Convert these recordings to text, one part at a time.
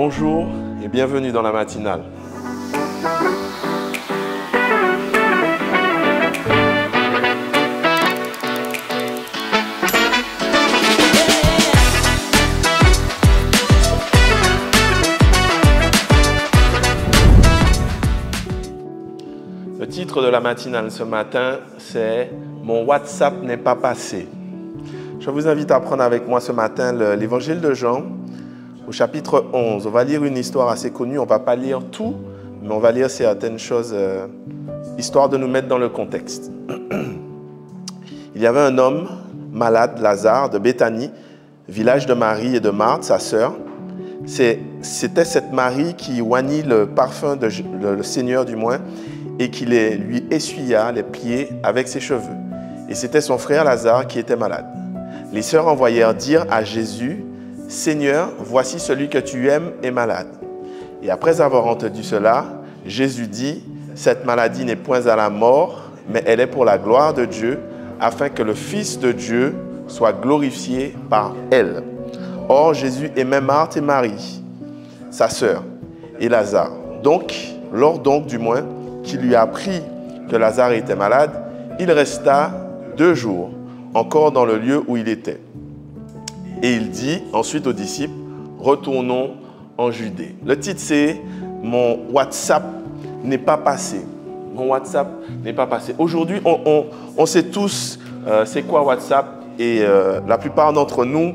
Bonjour et bienvenue dans la matinale. Le titre de la matinale ce matin, c'est « Mon WhatsApp n'est pas passé ». Je vous invite à prendre avec moi ce matin l'évangile de Jean, au chapitre 11. On va lire une histoire assez connue, on ne va pas lire tout, mais on va lire certaines choses, histoire de nous mettre dans le contexte. Il y avait un homme malade, Lazare, de Béthanie, village de Marie et de Marthe, sa sœur. C'était cette Marie qui oignit le parfum, le Seigneur du moins, et qui lui essuya les pieds avec ses cheveux. Et c'était son frère Lazare qui était malade. Les sœurs envoyèrent dire à Jésus, « Seigneur, voici celui que tu aimes est malade. » Et après avoir entendu cela, Jésus dit, « Cette maladie n'est point à la mort, mais elle est pour la gloire de Dieu, afin que le Fils de Dieu soit glorifié par elle. » Or, Jésus aimait Marthe et Marie, sa sœur, et Lazare. Lors du moins, qu'il lui apprit que Lazare était malade, il resta 2 jours encore dans le lieu où il était. Et il dit ensuite aux disciples, « Retournons en Judée. » Le titre c'est « Mon WhatsApp n'est pas passé ». Mon WhatsApp n'est pas passé. Aujourd'hui, on sait tous c'est quoi WhatsApp et la plupart d'entre nous,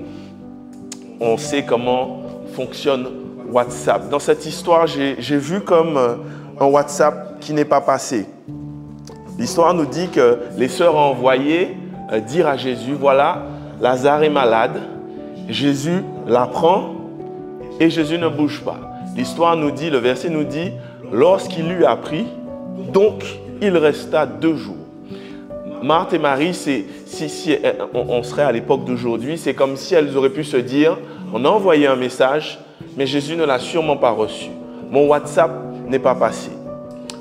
on sait comment fonctionne WhatsApp. Dans cette histoire, j'ai vu comme un WhatsApp qui n'est pas passé. L'histoire nous dit que les sœurs ont envoyé dire à Jésus, voilà, Lazare est malade. Jésus l'apprend et Jésus ne bouge pas. L'histoire nous dit, le verset nous dit, lorsqu'il lui apprit, donc il resta 2 jours. Marthe et Marie, si on serait à l'époque d'aujourd'hui, c'est comme si elles auraient pu se dire, on a envoyé un message, mais Jésus ne l'a sûrement pas reçu. Mon WhatsApp n'est pas passé.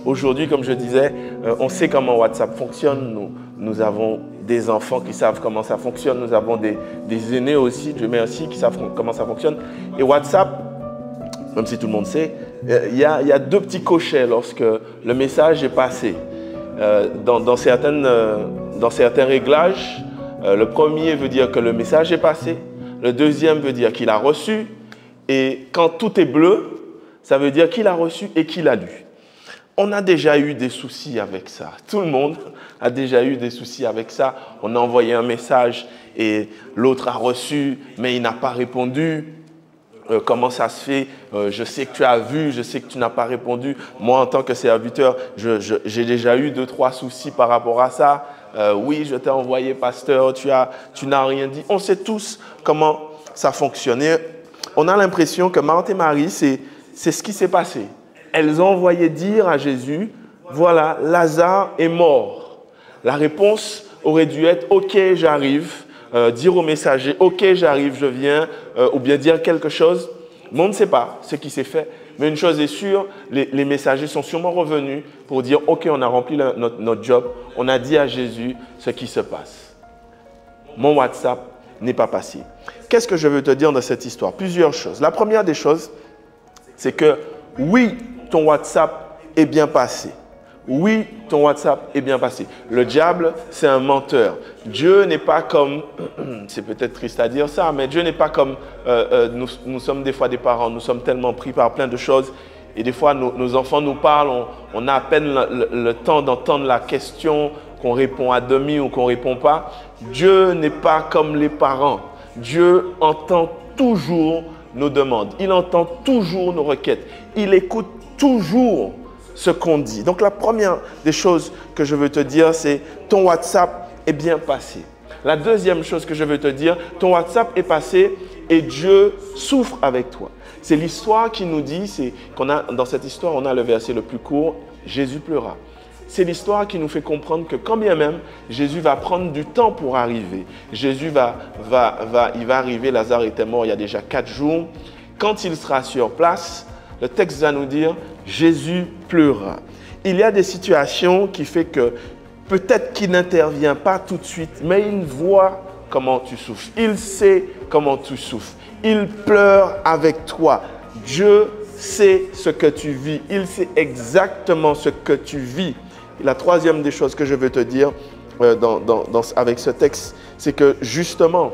Aujourd'hui, comme je disais, on sait comment WhatsApp fonctionne. Nous avons des enfants qui savent comment ça fonctionne. Nous avons des aînés aussi, Dieu merci, qui savent comment ça fonctionne. Et WhatsApp, même si tout le monde sait, il y a 2 petits cochets lorsque le message est passé. Dans certains réglages, le premier veut dire que le message est passé. Le deuxième veut dire qu'il a reçu. Et quand tout est bleu, ça veut dire qu'il a reçu et qu'il a lu. On a déjà eu des soucis avec ça. Tout le monde a déjà eu des soucis avec ça. On a envoyé un message et l'autre a reçu, mais il n'a pas répondu. Comment ça se fait? Je sais que tu as vu, je sais que tu n'as pas répondu. Moi, en tant que serviteur, j'ai déjà eu 2-3 soucis par rapport à ça. Oui, je t'ai envoyé, pasteur, tu n'as rien dit. On sait tous comment ça fonctionne. On a l'impression que Marthe et Marie, c'est ce qui s'est passé. Elles ont envoyé dire à Jésus, voilà, Lazare est mort. La réponse aurait dû être, ok, j'arrive. Dire au messager, ok, j'arrive, je viens, ou bien dire quelque chose. Mais on ne sait pas ce qui s'est fait. Mais une chose est sûre, les messagers sont sûrement revenus pour dire, ok, on a rempli notre job, on a dit à Jésus ce qui se passe. Mon WhatsApp n'est pas passé. Qu'est-ce que je veux te dire dans cette histoire? Plusieurs choses. La première des choses, c'est que oui, ton WhatsApp est bien passé. Oui, ton WhatsApp est bien passé. Le diable, c'est un menteur. Dieu n'est pas comme, c'est peut-être triste à dire ça, mais Dieu n'est pas comme, nous sommes des fois des parents, nous sommes tellement pris par plein de choses et des fois nos enfants nous parlent, on a à peine le temps d'entendre la question, qu'on répond à demi ou qu'on ne répond pas. Dieu n'est pas comme les parents. Dieu entend toujours nos demandes. Il entend toujours nos requêtes. Il écoute toujours ce qu'on dit. Donc la première des choses que je veux te dire, c'est ton WhatsApp est bien passé. La deuxième chose que je veux te dire, ton WhatsApp est passé et Dieu souffre avec toi. C'est l'histoire qui nous dit, dans cette histoire, on a le verset le plus court, Jésus pleura. C'est l'histoire qui nous fait comprendre que quand bien même, Jésus va prendre du temps pour arriver. Jésus il va arriver, Lazare était mort il y a déjà 4 jours. Quand il sera sur place, le texte va nous dire, Jésus pleura. Il y a des situations qui font que peut-être qu'il n'intervient pas tout de suite, mais il voit comment tu souffres. Il sait comment tu souffres. Il pleure avec toi. Dieu sait ce que tu vis. Il sait exactement ce que tu vis. Et la troisième des choses que je veux te dire avec ce texte, c'est que justement,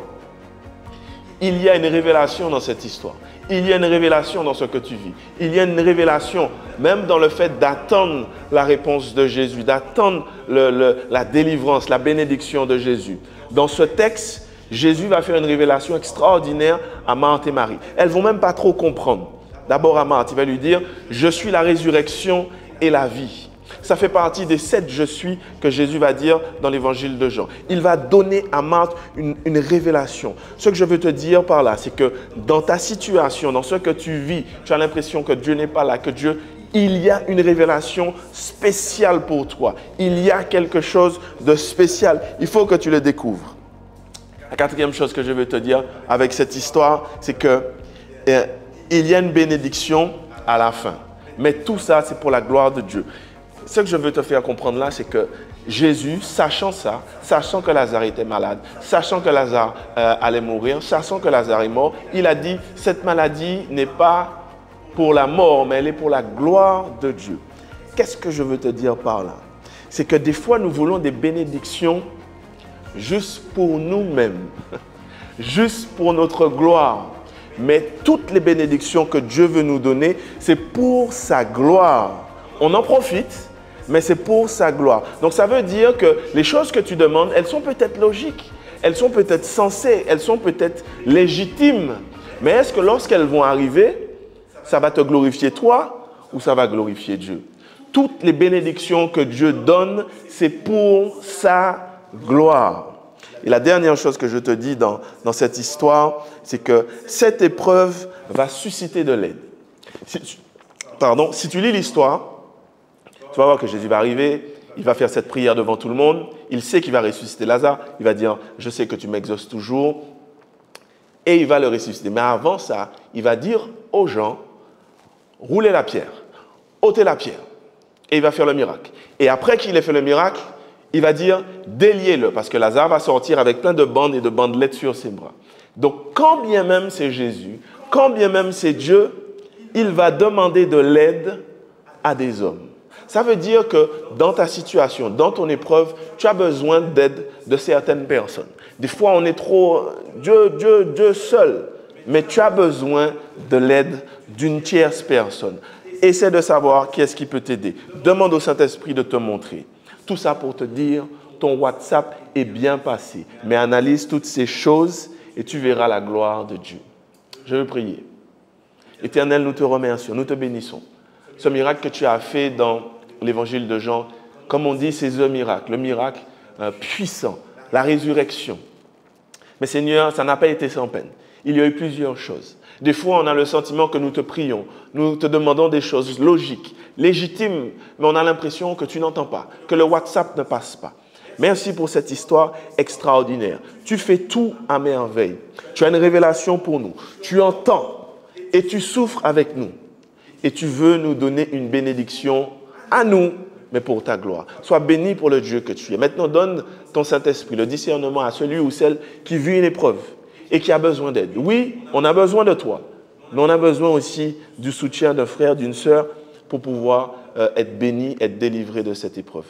il y a une révélation dans cette histoire. Il y a une révélation dans ce que tu vis. Il y a une révélation même dans le fait d'attendre la réponse de Jésus, d'attendre la délivrance, la bénédiction de Jésus. Dans ce texte, Jésus va faire une révélation extraordinaire à Marthe et Marie. Elles ne vont même pas trop comprendre. D'abord à Marthe, il va lui dire « Je suis la résurrection et la vie ». Ça fait partie des 7 « je suis » que Jésus va dire dans l'évangile de Jean. Il va donner à Marthe une révélation. Ce que je veux te dire par là, c'est que dans ta situation, dans ce que tu vis, tu as l'impression que Dieu n'est pas là, que Dieu, il y a une révélation spéciale pour toi. Il y a quelque chose de spécial. Il faut que tu le découvres. La quatrième chose que je veux te dire avec cette histoire, c'est que il y a une bénédiction à la fin. Mais tout ça, c'est pour la gloire de Dieu. Ce que je veux te faire comprendre là, c'est que Jésus, sachant ça, sachant que Lazare était malade, sachant que Lazare allait mourir, sachant que Lazare est mort, il a dit, cette maladie n'est pas pour la mort, mais elle est pour la gloire de Dieu. Qu'est-ce que je veux te dire par là? C'est que des fois, nous voulons des bénédictions juste pour nous-mêmes, juste pour notre gloire. Mais toutes les bénédictions que Dieu veut nous donner, c'est pour sa gloire. On en profite, mais c'est pour sa gloire. Donc ça veut dire que les choses que tu demandes, elles sont peut-être logiques, elles sont peut-être sensées, elles sont peut-être légitimes. Mais est-ce que lorsqu'elles vont arriver, ça va te glorifier toi ou ça va glorifier Dieu? Toutes les bénédictions que Dieu donne, c'est pour sa gloire. Et la dernière chose que je te dis dans cette histoire, c'est que cette épreuve va susciter de l'aide. Si tu lis l'histoire, tu vas voir que Jésus va arriver, il va faire cette prière devant tout le monde, il sait qu'il va ressusciter Lazare, il va dire « Je sais que tu m'exauces toujours » et il va le ressusciter. Mais avant ça, il va dire aux gens « Roulez la pierre, ôtez la pierre » et il va faire le miracle. Et après qu'il ait fait le miracle, il va dire « Déliez-le » parce que Lazare va sortir avec plein de bandes et de bandelettes sur ses bras. Donc, quand bien même c'est Jésus, quand bien même c'est Dieu, il va demander de l'aide à des hommes. Ça veut dire que dans ta situation, dans ton épreuve, tu as besoin d'aide de certaines personnes. Des fois, on est trop Dieu seul, mais tu as besoin de l'aide d'une tierce personne. Essaie de savoir qui est-ce qui peut t'aider. Demande au Saint-Esprit de te montrer. Tout ça pour te dire, ton WhatsApp est bien passé. Mais analyse toutes ces choses et tu verras la gloire de Dieu. Je veux prier. Éternel, nous te remercions, nous te bénissons. Ce miracle que tu as fait dans l'évangile de Jean, comme on dit, c'est le miracle puissant, la résurrection. Mais Seigneur, ça n'a pas été sans peine. Il y a eu plusieurs choses. Des fois, on a le sentiment que nous te prions, nous te demandons des choses logiques, légitimes, mais on a l'impression que tu n'entends pas, que le WhatsApp ne passe pas. Merci pour cette histoire extraordinaire. Tu fais tout à merveille. Tu as une révélation pour nous. Tu entends et tu souffres avec nous. Et tu veux nous donner une bénédiction à nous, mais pour ta gloire. Sois béni pour le Dieu que tu es. Maintenant, donne ton Saint-Esprit, le discernement à celui ou celle qui vit une épreuve et qui a besoin d'aide. Oui, on a besoin de toi, mais on a besoin aussi du soutien d'un frère, d'une sœur pour pouvoir être béni, être délivré de cette épreuve.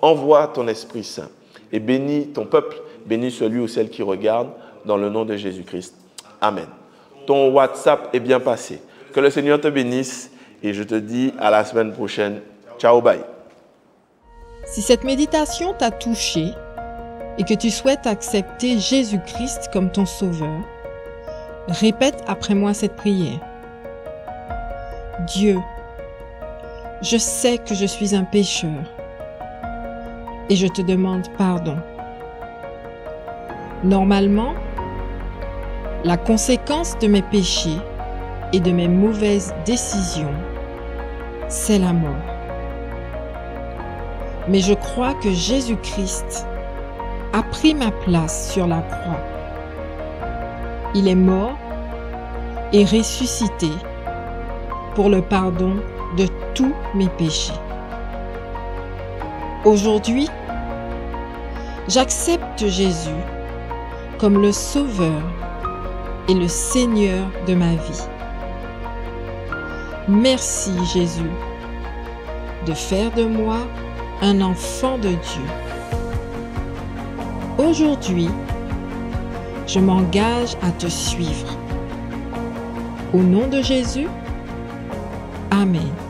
Envoie ton Esprit Saint et bénis ton peuple, bénis celui ou celle qui regarde dans le nom de Jésus-Christ. Amen. Ton WhatsApp est bien passé. Que le Seigneur te bénisse et je te dis à la semaine prochaine. Ciao, bye. Si cette méditation t'a touché et que tu souhaites accepter Jésus-Christ comme ton sauveur, répète après moi cette prière. Dieu, je sais que je suis un pécheur et je te demande pardon. Normalement, la conséquence de mes péchés et de mes mauvaises décisions, c'est la mort. Mais je crois que Jésus-Christ a pris ma place sur la croix. Il est mort et ressuscité pour le pardon de tous mes péchés. Aujourd'hui, j'accepte Jésus comme le Sauveur et le Seigneur de ma vie. Merci Jésus de faire de moi un enfant de Dieu. Aujourd'hui, je m'engage à te suivre. Au nom de Jésus, Amen.